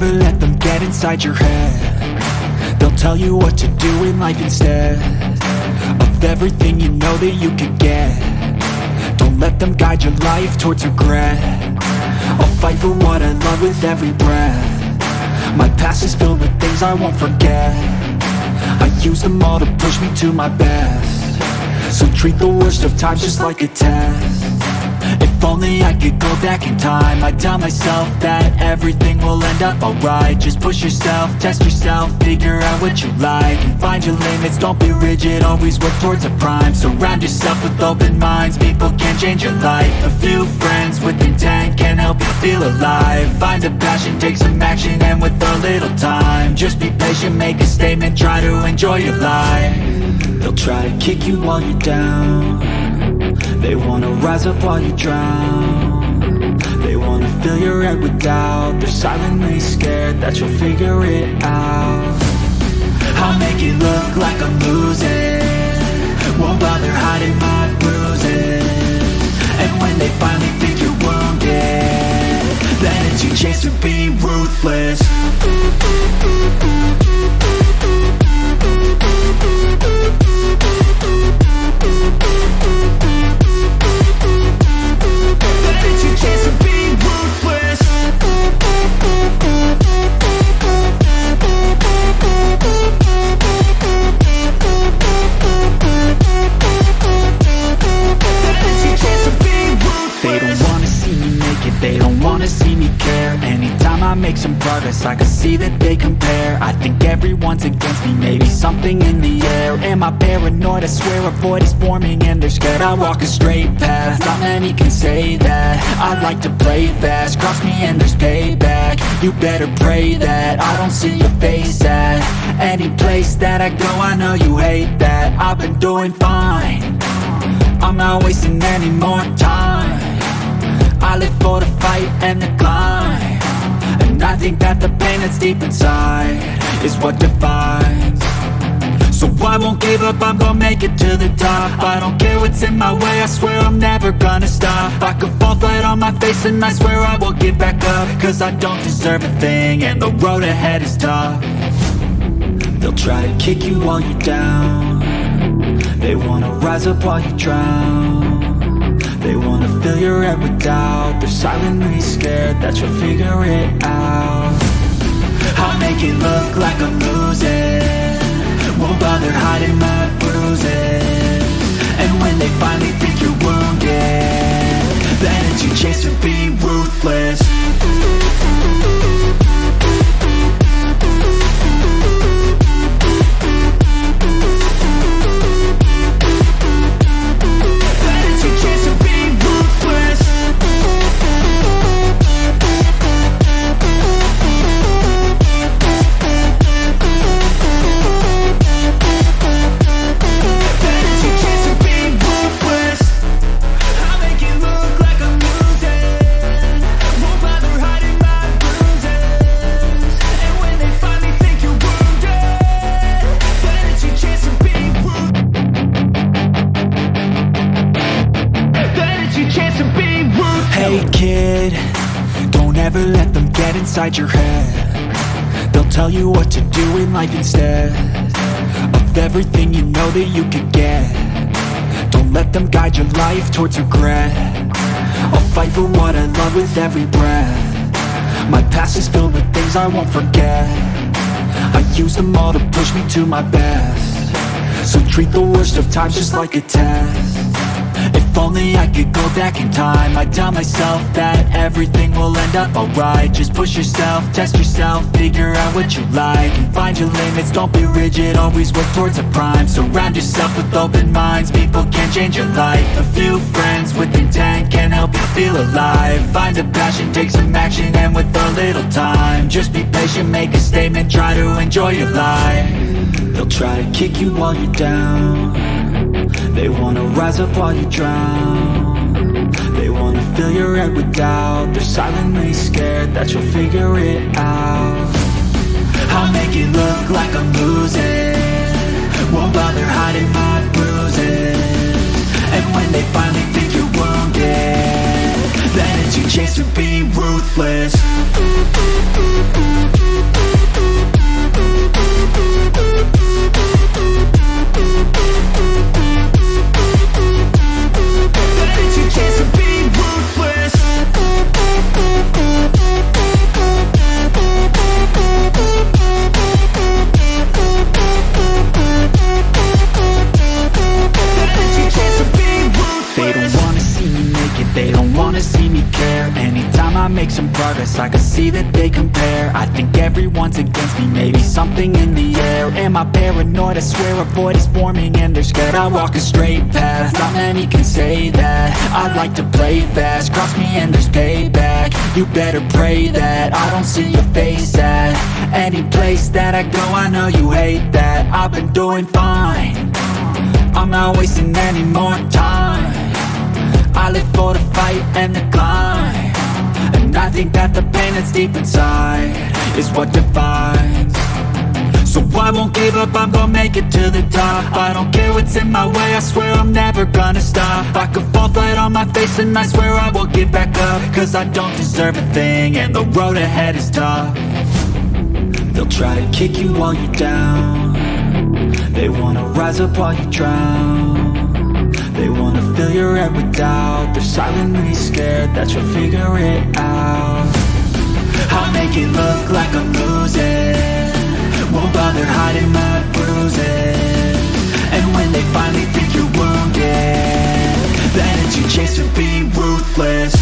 ever let them get inside your head. They'll tell you what to do in life instead of everything you know that you could get. Don't let them guide your life towards regret. I'll fight for what I love with every breath. My past is filled with things I won't forget. I use them all to push me to my best. So treat the worst of times just like a test. If only I could go back in time, I'd tell myself that everything will end up alright. Just push yourself, test yourself, figure out what you like, and find your limits, don't be rigid, always work towards a prime. Surround yourself with open minds, people can change your life. A few friends with intent can help you feel alive. Find a passion, take some action, and with a little time, just be patient, make a statement, try to enjoy your life. They'll try to kick you while you're down. They wanna rise up while you drown. They wanna fill your head with doubt. They're silently scared that you'll figure it out. I'll make it look like I'm losing, won't bother hiding my bruises. And when they finally think you're wounded, then it's your chance to be ruthless. They don't wanna see me care. Anytime I make some progress, I can see that they compare. I think everyone's against me, maybe something in the air. Am I paranoid? I swear a void is forming and they're scared. I walk a straight path, not many can say that. I like to play fast, cross me and there's payback. You better pray that I don't see your face at any place that I go. I know you hate that. I've been doing fine, I'm not wasting any more time. I live for the fight and the climb, and I think that the pain that's deep inside is what defines. So I won't give up, I'm gonna make it to the top. I don't care what's in my way, I swear I'm never gonna stop. I could fall flat on my face and I swear I will get back up, cause I don't deserve a thing and the road ahead is tough. They'll try to kick you while you're down. They wanna rise up while you drown. They wanna fill your head with doubt. They're silently scared that you'll figure it out. I'll make it look like I'm losing, won't bother hiding my bruises. And when they finally think you're wounded, then it's your chance to be ruthless. Hey kid, don't ever let them get inside your head. They'll tell you what to do in life instead of everything you know that you could get. Don't let them guide your life towards regret. I'll fight for what I love with every breath. My past is filled with things I won't forget. I use them all to push me to my best. So treat the worst of times just like a test. If only I could go back in time, I'd tell myself that everything will end up alright. Just push yourself, test yourself, figure out what you like, and find your limits, don't be rigid, always work towards a prime. Surround yourself with open minds, people can change your life. A few friends with intent can help you feel alive. Find a passion, take some action, and with a little time, just be patient, make a statement, try to enjoy your life. They'll try to kick you while you're down. They wanna rise up while you drown. They wanna fill your head with doubt. They're silently scared that you'll figure it out. I'll make it look like I'm losing, won't bother hiding my bruises. And when they finally think you're wounded, then it's your chance to be ruthless. I make some progress, I can see that they compare. I think everyone's against me, maybe something in the air. Am I paranoid? I swear a void is forming and they're scared. I walk a straight path, not many can say that. I like to play fast, cross me and there's payback. You better pray that I don't see your face at any place that I go. I know you hate that. I've been doing fine, I'm not wasting any more time. I live for the fight and the climb, and I think that the pain that's deep inside is what defines. So I won't give up, I'm gonna make it to the top. I don't care what's in my way, I swear I'm never gonna stop. I could fall flat on my face and I swear I will get back up, cause I don't deserve a thing and the road ahead is tough. They'll try to kick you while you're down, they wanna rise up while you drown. They wanna fill your head with doubt, they're silently scared that you'll figure it out. I'll make it look like I'm losing, won't bother hiding my bruises. And when they finally think you're wounded, then it's your chance to be ruthless.